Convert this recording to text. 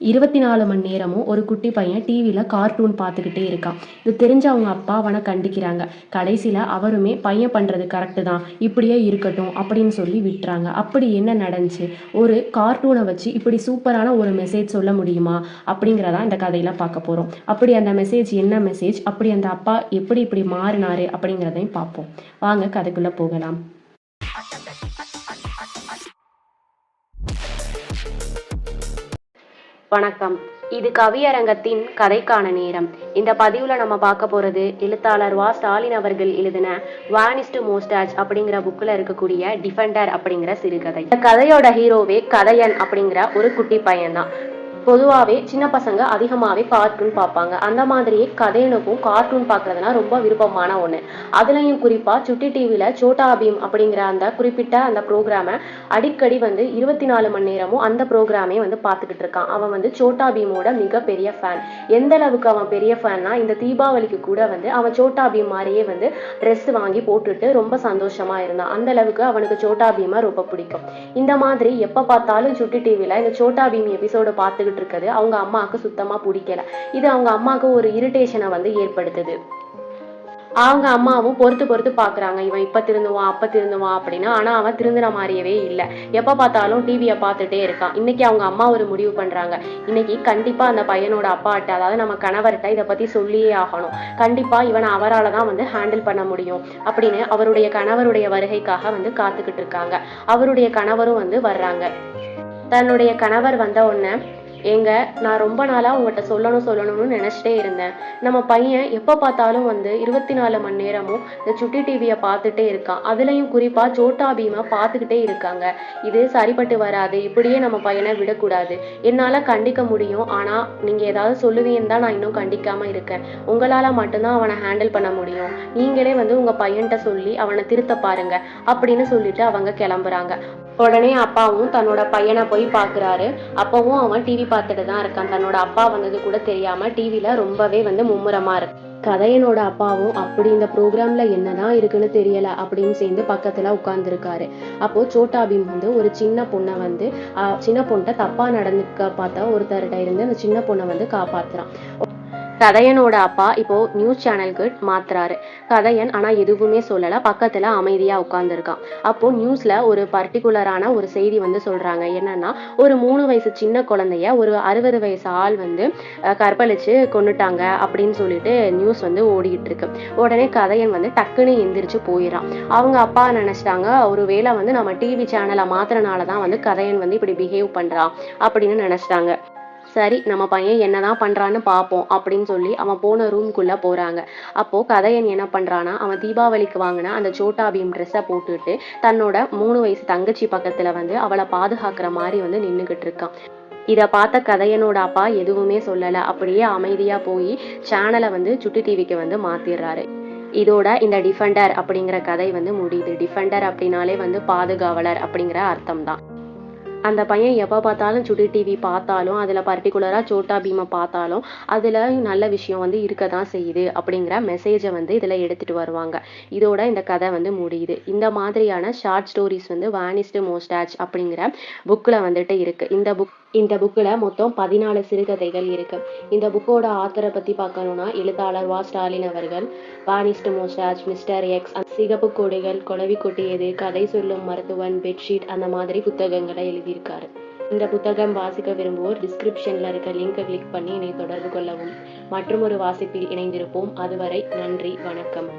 24 மணி நேரமும் ஒரு குட்டி பையன் டிவியில் கார்ட்டூன் பார்த்துக்கிட்டே இருக்கான். இது தெரிஞ்ச அவங்க அப்பா அவனை கண்டிக்கிறாங்க. கடைசியில் அவருமே பையன் பண்ணுறது கரெக்டு தான், இப்படியே இருக்கட்டும் அப்படின்னு சொல்லி விட்டுறாங்க. அப்படி என்ன நடந்துச்சு, ஒரு கார்ட்டூனை வச்சு இப்படி சூப்பரான ஒரு மெசேஜ் சொல்ல முடியுமா அப்படிங்கிறதான் இந்த கதையில் பார்க்க போகிறோம். அப்படி அந்த மெசேஜ் என்ன மெசேஜ், அப்படி அந்த அப்பா எப்படி இப்படி மாறினாரு அப்படிங்கிறதையும் பார்ப்போம். வாங்க கதைக்குள்ளே போகலாம். வணக்கம். இது கவியரங்கத்தின் கதைக்கான நேரம். இந்த பதிவுல நம்ம பார்க்க போறது எழுத்தாளர் வா. ஸ்டாலின் அவர்கள் எழுதின வானிஸ்ட் மோஸ்டாச் அப்படிங்கிற புக்ல இருக்கக்கூடிய டிஃபெண்டர் அப்படிங்கிற சிறுகதை. இந்த கதையோட ஹீரோவே கதையன் அப்படிங்கிற ஒரு குட்டி பையன் தான். பொதுவாகவே சின்ன பசங்க அதிகமாகவே கார்ட்டூன் பார்ப்பாங்க. அந்த மாதிரியே கதையனுக்கும் கார்ட்டூன் பார்க்குறதுனா ரொம்ப விருப்பமான ஒன்று. அதுலேயும் குறிப்பாக சுட்டி டிவியில் சோட்டா பீம் அப்படிங்கிற அந்த குறிப்பிட்ட அந்த ப்ரோக்ராமை அடிக்கடி 24 மணி நேரமும் அந்த ப்ரோக்ராமே பார்த்துக்கிட்டு இருக்கான். அவன் சோட்டா பீமோட மிகப்பெரிய ஃபேன். எந்த அளவுக்கு அவன் பெரிய ஃபேன்னா, இந்த தீபாவளிக்கு கூட அவன் சோட்டா பீம் மாதிரியே ட்ரெஸ் வாங்கி போட்டுட்டு ரொம்ப சந்தோஷமா இருந்தான். அந்த அளவுக்கு அவனுக்கு சோட்டா பீமை ரொம்ப பிடிக்கும். இந்த மாதிரி எப்போ பார்த்தாலும் சுட்டி டிவியில் இந்த சோட்டா பீம் எபிசோட பார்த்துக்கிட்டு இருக்குது அவங்க அம்மாவுக்கு சுத்தமா பிடிக்கல. இது அவங்க அம்மாவுக்கு ஒரு இரிட்டேஷனை ஏற்படுத்துது. அவங்க அம்மாவும் பொறுத்து பாக்குறாங்க, இவன் இப்ப திருந்துவான் அப்ப திருந்துவான் அப்படின்னு. ஆனா அவன் திருந்துன மாதிரியவே இல்லை. எப்ப பார்த்தாலும் டிவியை பார்த்துட்டே இருக்கான். இன்னைக்கு அவங்க அம்மா ஒரு முடிவு பண்றாங்க. இன்னைக்கு கண்டிப்பா அந்த பையனோட அப்பாட்ட, அதாவது நம்ம கணவர்கிட்ட இதை பத்தி சொல்லியே ஆகணும். கண்டிப்பா இவனை அவரால் தான் ஹேண்டில் பண்ண முடியும் அப்படின்னு அவருடைய கணவருடைய வருகைக்காக காத்துக்கிட்டு இருக்காங்க. அவருடைய கணவரும் வர்றாங்க. தன்னுடைய கணவர் வந்த உடனே, ஏங்க, நான் ரொம்ப நாளாக உங்கள்கிட்ட சொல்லணும்னு நினச்சிட்டே இருந்தேன். நம்ம பையன் எப்போ பார்த்தாலும் 24 மணி நேரமும் இந்த சுட்டி டிவியை பார்த்துட்டே இருக்கான். அதுலேயும் குறிப்பாக சோட்டா பீமை பார்த்துக்கிட்டே இருக்காங்க. இது சரிப்பட்டு வராது. இப்படியே நம்ம பையனை விடக்கூடாது. என்னால் கண்டிக்க முடியும், ஆனால் நீங்கள் ஏதாவது சொல்லுவீங்கன்னு தான் நான் இன்னும் கண்டிக்காமல் இருக்கேன். உங்களால் மட்டும்தான் அவனை ஹேண்டில் பண்ண முடியும். நீங்களே உங்கள் பையன்கிட்ட சொல்லி அவனை திருத்த பாருங்க அப்படின்னு சொல்லிட்டு அவங்க கிளம்புறாங்க. உடனே அப்பாவும் தன்னோட பையனை போய் பார்க்குறாரு. அப்பவும் அவன் டிவி பார்த்துட்டு தான் இருக்கான். தன்னோட அப்பா வந்தது கூட தெரியாம டிவியில ரொம்பவே மும்முரமா இருக்கு. கதையனோட அப்பாவும் அப்படி இந்த ப்ரோக்ராம்ல என்னதான் இருக்குன்னு தெரியல அப்படின்னு சேர்ந்து பக்கத்துல உட்கார்ந்துருக்காரு. அப்போ சோட்டா பீம் ஒரு சின்ன பொண்ணை சின்ன பொண்ணை தப்பா நடந்துக்க பார்த்த ஒருத்தர்கிட்ட இருந்து அந்த சின்ன பொண்ணை காப்பாத்துறான். கதையனோட அப்பா இப்போ நியூஸ் சேனலுக்கு மாத்துறாரு. கதையன் ஆனா எதுவுமே சொல்லல, பக்கத்துல அமைதியா உட்கார்ந்துருக்கான். அப்போ நியூஸ்ல ஒரு பர்டிகுலரான ஒரு செய்தி சொல்றாங்க. என்னன்னா, ஒரு 3 வயசு சின்ன குழந்தைய ஒரு 60 வயசு ஆள் கற்பழிச்சு கொன்னுட்டாங்க அப்படின்னு சொல்லிட்டு நியூஸ் ஓடிக்கிட்டு இருக்கு. உடனே கதையன் டக்குன்னு எந்திரிச்சு போயிடறான். அவங்க அப்பா நினைச்சிட்டாங்க, ஒரு வேளை நம்ம டிவி சேனலை மாத்துறனாலதான் கதையன் இப்படி பிஹேவ் பண்றான் அப்படின்னு நினைச்சிட்டாங்க. சரி, நம்ம பையன் என்னதான் பண்றான்னு பார்ப்போம் அப்படின்னு சொல்லி அவன் போன ரூம்குள்ள போறாங்க. அப்போ கதையன் என்ன பண்றானா, அவன் தீபாவளிக்கு வாங்கின அந்த சோட்டா பீம் ட்ரெஸ்ஸை போட்டுட்டு தன்னோட 3 வயசு தங்கச்சி பக்கத்துல அவளை பாதுகாக்கிற மாதிரி நின்றுகிட்டு இருக்கான். இதை பார்த்த கதையனோட அப்பா எதுவுமே சொல்லல. அப்படியே அமைதியா போய் சேனலை சுட்டி டிவிக்கு மாத்திடுறாரு. இதோட இந்த டிஃபெண்டர் அப்படிங்கிற கதை முடியுது. டிஃபெண்டர் அப்படின்னாலே பாதுகாவலர் அப்படிங்கிற அர்த்தம் தான். அந்த பையன் எப்போ பார்த்தாலும் சுட்டி டிவி பார்த்தாலும், அதில் பர்டிகுலராக சோட்டா பீமை பார்த்தாலும் அதில் நல்ல விஷயம் இருக்க தான் செய்யுது அப்படிங்கிற மெசேஜை இதில் எடுத்துகிட்டு வருவாங்க. இதோட இந்த கதை முடியுது. இந்த மாதிரியான ஷார்ட் ஸ்டோரிஸ் வானிஸ்ட் மோஸ்டாச் அப்படிங்கிற புக்கில் இருக்குது. இந்த புக்கில் மொத்தம் 14 சிறுகதைகள் இருக்கு. இந்த புக்கோட ஆத்தரை பற்றி பார்க்கணுன்னா, எழுத்தாளர் வா. ஸ்டாலின் அவர்கள் வானிஸ்ட் மோஸ்டாச், மிஸ்டர் எக்ஸ், சிகப்பு கொடிகள், கொலவி கொட்டியது, கதை சொல்லும் மருத்துவன், பெட்ஷீட், அந்த மாதிரி புத்தகங்களை எழுதியிருக்காரு. இந்த புத்தகம் வாசிக்க விரும்புவோர் டிஸ்கிரிப்ஷன்ல இருக்க லிங்கை கிளிக் பண்ணி என்னை தொடர்பு கொள்ளவும். மற்றும் ஒரு வாசிப்பில் இணைந்திருப்போம். அதுவரை நன்றி, வணக்கம்.